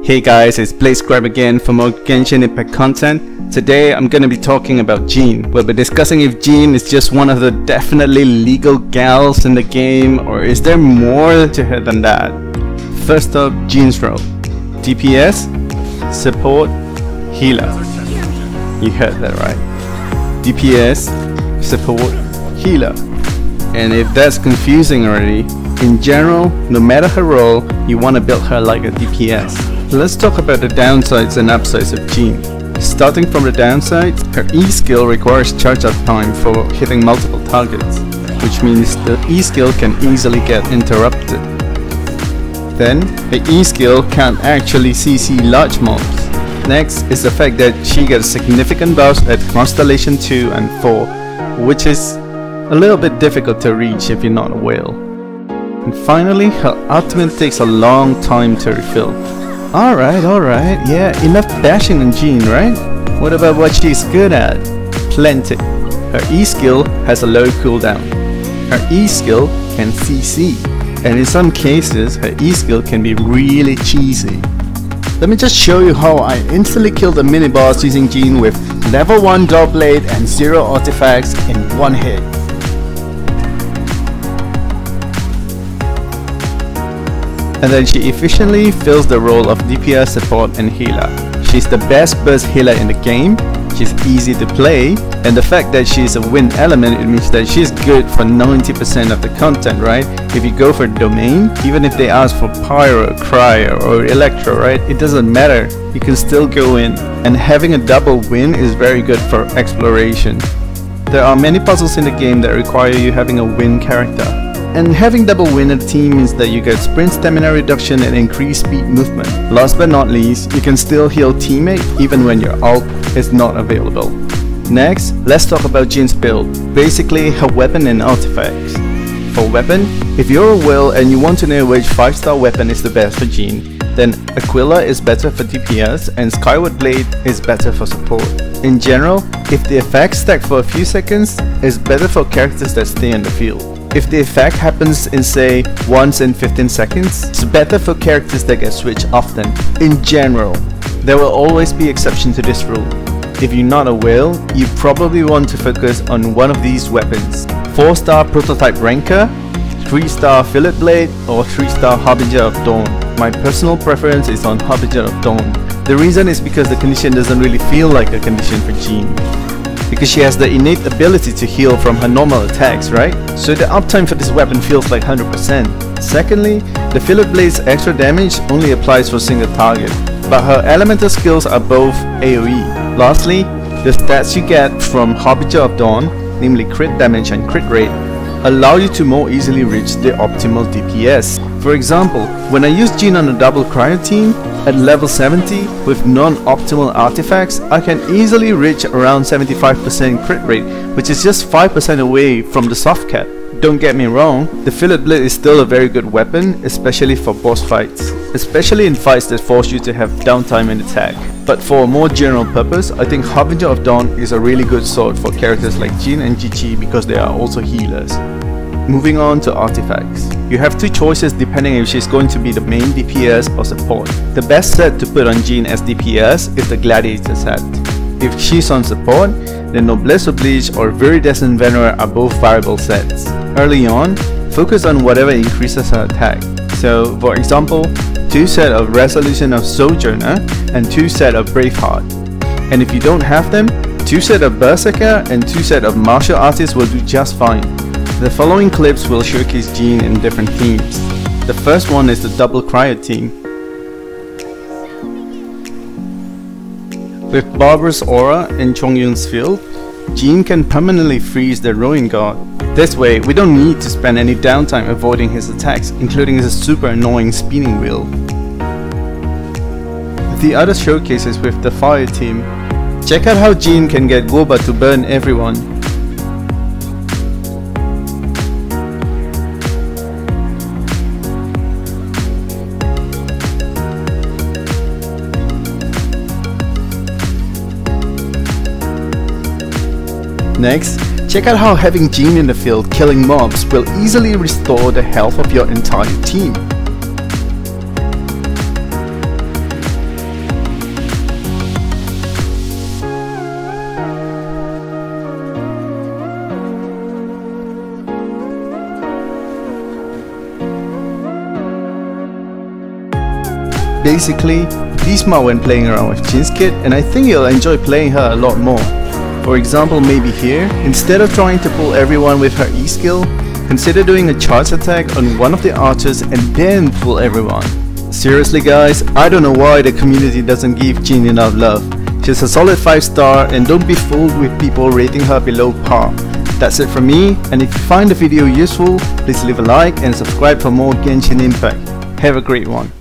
Hey guys, it's BlazeScribe again for more Genshin Impact content. Today I'm going to be talking about Jean. We'll be discussing if Jean is just one of the definitely legal gals in the game, or is there more to her than that. First up, Jean's role: DPS, support, healer. You heard that right. DPS, support, healer. And if that's confusing already, in general, no matter her role, you want to build her like a DPS. Let's talk about the downsides and upsides of Jean. Starting from the downsides, her E skill requires charge up time for hitting multiple targets, which means the E skill can easily get interrupted. Then, the E skill can't actually CC large mobs. Next is the fact that she gets significant buffs at Constellation 2 and 4, which is a little bit difficult to reach if you're not a whale. And finally, her ultimate takes a long time to refill. Alright, yeah, enough bashing on Jean, right? What about what she's good at? Plenty. Her E skill has a low cooldown. Her E skill can CC, and in some cases, her E skill can be really cheesy. Let me just show you how I instantly killed a mini-boss using Jean with level 1 Double Blade and 0 artifacts in one hit. And then she efficiently fills the role of DPS, support and healer. She's the best burst healer in the game, she's easy to play, and the fact that she's a wind element, it means that she's good for 90% of the content, right? If you go for domain, even if they ask for pyro, cryo or electro, right? It doesn't matter, you can still go in. And having a double win is very good for exploration. There are many puzzles in the game that require you having a win character. And having double win in the team means that you get sprint stamina reduction and increased speed movement. Last but not least, you can still heal teammate even when your ult is not available. Next, let's talk about Jean's build, basically her weapon and artifacts. For weapon, if you're a whale and you want to know which 5-star weapon is the best for Jean, then Aquila is better for DPS and Skyward Blade is better for support. In general, if the effect stacks for a few seconds, it's better for characters that stay in the field. If the effect happens in say once in 15 seconds, it's better for characters that get switched often. In general, there will always be exceptions to this rule. If you're not a whale, you probably want to focus on one of these weapons: 4-star Prototype Ranker, 3-star Fillet Blade or 3-star Harbinger of Dawn. My personal preference is on Harbinger of Dawn. The reason is because the condition doesn't really feel like a condition for Jean, because she has the innate ability to heal from her normal attacks, right? So the uptime for this weapon feels like 100%. Secondly, the Fillet Blade's extra damage only applies for single target, but her elemental skills are both AoE. Lastly, the stats you get from Harbinger of Dawn, namely crit damage and crit rate, allow you to more easily reach the optimal DPS. For example, when I use Jean on a double cryo team, at level 70 with non-optimal artifacts, I can easily reach around 75% crit rate, which is just 5% away from the soft cap. Don't get me wrong, the Fillet Blade is still a very good weapon, especially for boss fights, especially in fights that force you to have downtime in attack. But for a more general purpose, I think Harbinger of Dawn is a really good sword for characters like Jean and Gigi because they are also healers. Moving on to artifacts. You have two choices depending if she's going to be the main DPS or support. The best set to put on Jean as DPS is the Gladiator set. If she's on support, then Noblesse Oblige or Viridescent Venerer are both viable sets. Early on, focus on whatever increases her attack. So, for example, 2 sets of Resolution of Sojourner and 2 sets of Braveheart. And if you don't have them, 2 sets of Berserker and 2 sets of Martial Artist will do just fine. The following clips will showcase Jean in different themes. The first one is the double cryo team. With Barbarous Aura and Chongyun's Field, Jean can permanently freeze the Ruin God. This way, we don't need to spend any downtime avoiding his attacks, including his super annoying spinning wheel. The other showcase is with the Fire team. Check out how Jean can get Goba to burn everyone. Next, check out how having Jean in the field killing mobs will easily restore the health of your entire team. Basically, be smart when playing around with Jin's kit, and I think you'll enjoy playing her a lot more. For example, maybe here, instead of trying to pull everyone with her E skill, consider doing a charge attack on one of the archers and then pull everyone. Seriously guys, I don't know why the community doesn't give Jin enough love. She's a solid 5-star, and don't be fooled with people rating her below par. That's it from me, and if you find the video useful, please leave a like and subscribe for more Genshin Impact. Have a great one.